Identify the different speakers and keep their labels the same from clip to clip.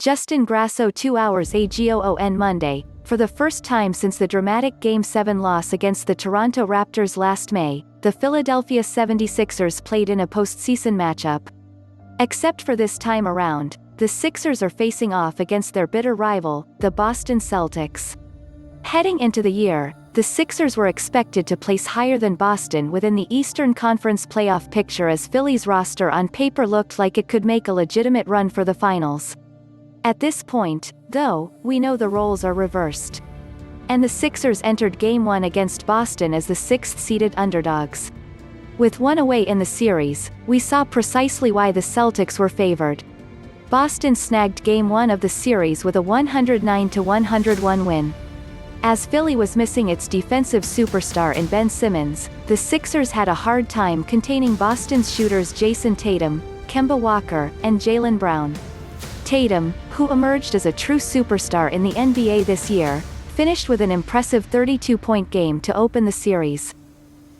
Speaker 1: Justin Grasso 2 hours agoOn Monday. For the first time since the dramatic Game 7 loss against the Toronto Raptors last May, the Philadelphia 76ers played in a postseason matchup. Except for this time around, the Sixers are facing off against their bitter rival, the Boston Celtics. Heading into the year, the Sixers were expected to place higher than Boston within the Eastern Conference playoff picture, as Philly's roster on paper looked like it could make a legitimate run for the finals. At this point, though, we know the roles are reversed. And the Sixers entered Game 1 against Boston as the 6th-seeded underdogs. With one away in the series, we saw precisely why the Celtics were favored. Boston snagged Game 1 of the series with a 109-101 win. As Philly was missing its defensive superstar in Ben Simmons, the Sixers had a hard time containing Boston's shooters Jayson Tatum, Kemba Walker, and Jaylen Brown. Tatum, who emerged as a true superstar in the NBA this year, finished with an impressive 32-point game to open the series.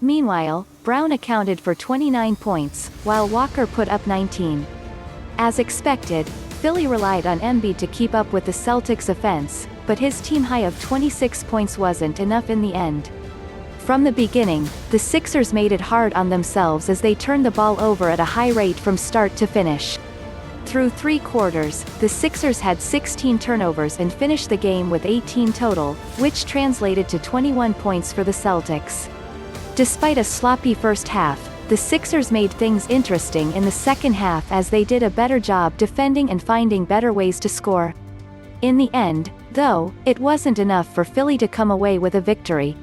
Speaker 1: Meanwhile, Brown accounted for 29 points, while Walker put up 19. As expected, Philly relied on Embiid to keep up with the Celtics' offense, but his team high of 26 points wasn't enough in the end. From the beginning, the Sixers made it hard on themselves as they turned the ball over at a high rate from start to finish. Through 3 quarters, the Sixers had 16 turnovers and finished the game with 18 total, which translated to 21 points for the Celtics. Despite a sloppy first half, the Sixers made things interesting in the second half as they did a better job defending and finding better ways to score. In the end, though, it wasn't enough for Philly to come away with a victory.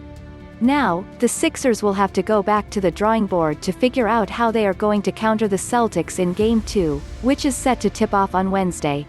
Speaker 1: Now, the Sixers will have to go back to the drawing board to figure out how they are going to counter the Celtics in Game 2, which is set to tip off on Wednesday.